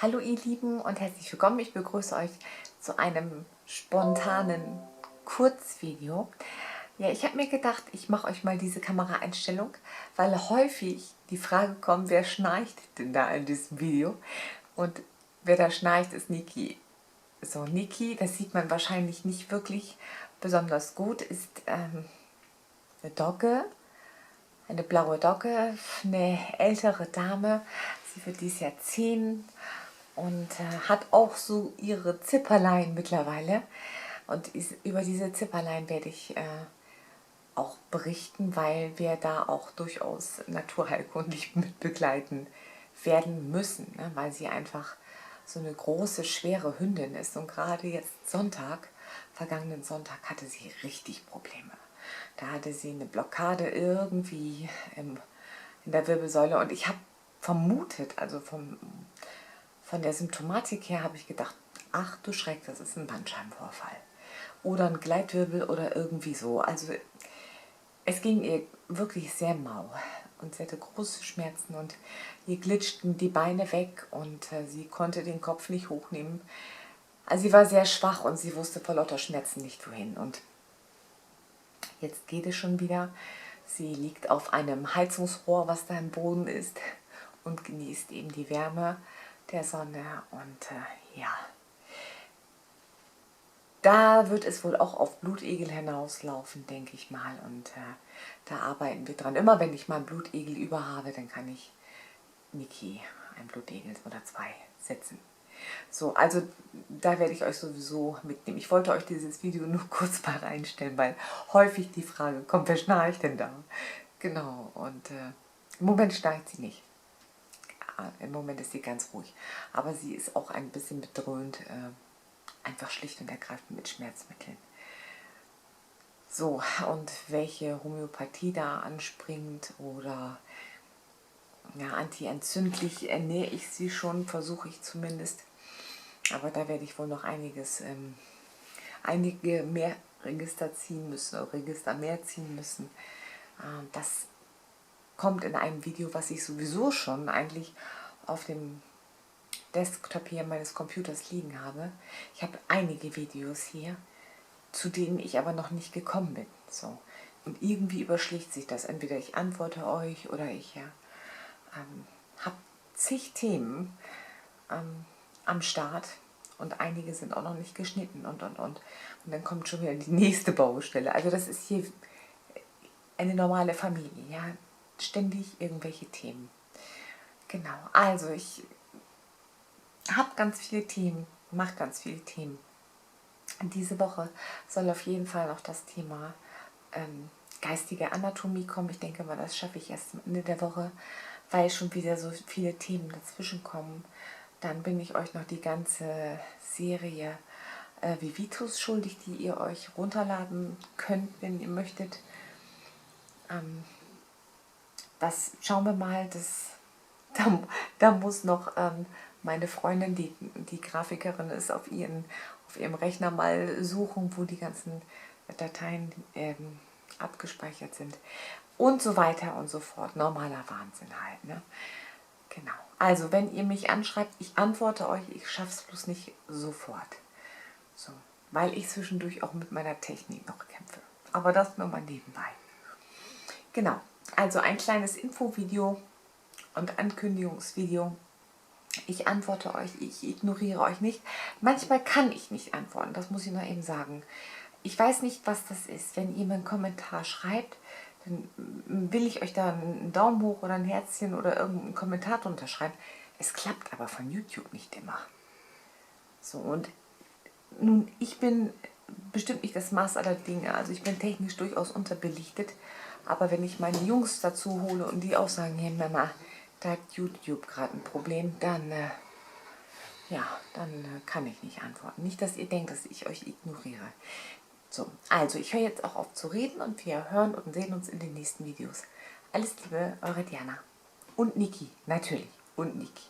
Hallo ihr Lieben und herzlich willkommen. Ich begrüße euch zu einem spontanen Kurzvideo. Ja, ich habe mir gedacht, ich mache euch mal diese Kameraeinstellung, weil häufig die Frage kommt, wer schnarcht denn da in diesem Video? Und wer da schnarcht, ist Niki. So, Niki, das sieht man wahrscheinlich nicht wirklich besonders gut, ist eine Dogge, eine blaue Dogge, eine ältere Dame. Sie wird dieses Jahr 10 und hat auch so ihre Zipperlein mittlerweile. Und über diese Zipperlein werde ich auch berichten, weil wir da auch durchaus naturheilkundlich mit begleiten werden müssen, ne? Weil sie einfach so eine große, schwere Hündin ist. Und gerade jetzt Sonntag, vergangenen Sonntag, hatte sie richtig Probleme. Da hatte sie eine Blockade irgendwie in der Wirbelsäule. Und ich habe vermutet, also von der Symptomatik her habe ich gedacht, ach du Schreck, das ist ein Bandscheibenvorfall. Oder ein Gleitwirbel oder irgendwie so. Also es ging ihr wirklich sehr mau. Und sie hatte große Schmerzen und ihr glitschten die Beine weg und sie konnte den Kopf nicht hochnehmen. Also sie war sehr schwach und sie wusste vor lauter Schmerzen nicht wohin. Und jetzt geht es schon wieder. Sie liegt auf einem Heizungsrohr, was da im Boden ist, und genießt eben die Wärme der Sonne. Und ja, da wird es wohl auch auf Blutegel hinauslaufen, denke ich mal. Und da arbeiten wir dran. Immer wenn ich mal einen Blutegel über habe, dann kann ich Niki ein Blutegel oder zwei setzen. So, also da werde ich euch sowieso mitnehmen. Ich wollte euch dieses Video nur kurz mal reinstellen, weil häufig die Frage kommt, wer schnarcht denn da? Genau, und im Moment schnarcht sie nicht. Im Moment ist sie ganz ruhig. Aber sie ist auch ein bisschen bedröhnt, einfach schlicht und ergreifend mit Schmerzmitteln. So, und welche Homöopathie da anspringt oder ja, antientzündlich ernähre ich sie schon, versuche ich zumindest. Aber da werde ich wohl noch einige mehr Register ziehen müssen, oder Register mehr ziehen müssen. Das kommt in einem Video, was ich sowieso schon eigentlich auf dem Desktop hier meines Computers liegen habe. Ich habe einige Videos hier, zu denen ich aber noch nicht gekommen bin. So. Und irgendwie überschlägt sich das. Entweder ich antworte euch oder ich habe zig Themen am Start und einige sind auch noch nicht geschnitten und. Und dann kommt schon wieder die nächste Baustelle. Also das ist hier eine normale Familie, ja. Ständig irgendwelche Themen. Genau, also ich habe ganz viele Themen, mache ganz viele Themen. Diese Woche soll auf jeden Fall noch das Thema geistige Anatomie kommen. Ich denke mal, das schaffe ich erst am Ende der Woche, weil schon wieder so viele Themen dazwischen kommen. Dann bin ich euch noch die ganze Serie Vivitus schuldig, die ihr euch runterladen könnt, wenn ihr möchtet. Das schauen wir mal, da muss noch meine Freundin, die Grafikerin ist, auf ihrem Rechner mal suchen, wo die ganzen Dateien abgespeichert sind und so weiter und so fort. Normaler Wahnsinn halt, ne? Genau. Also, wenn ihr mich anschreibt, ich antworte euch, ich schaffe es bloß nicht sofort. So, weil ich zwischendurch auch mit meiner Technik noch kämpfe. Aber das nur mal nebenbei. Genau, also ein kleines Infovideo und Ankündigungsvideo. Ich antworte euch, ich ignoriere euch nicht. Manchmal kann ich nicht antworten, das muss ich mal eben sagen. Ich weiß nicht, was das ist. Wenn ihr mir einen Kommentar schreibt, dann will ich euch da einen Daumen hoch oder ein Herzchen oder irgendeinen Kommentar drunter schreiben. Es klappt aber von YouTube nicht immer. So, und nun, ich bin bestimmt nicht das Maß aller Dinge. Also ich bin technisch durchaus unterbelichtet. Aber wenn ich meine Jungs dazu hole und die auch sagen, hey Mama, da hat YouTube gerade ein Problem, dann, ja, dann kann ich nicht antworten. Nicht, dass ihr denkt, dass ich euch ignoriere. So, also ich höre jetzt auch auf zu reden und wir hören und sehen uns in den nächsten Videos. Alles Liebe, eure Diana. Und Niki, natürlich. Und Niki.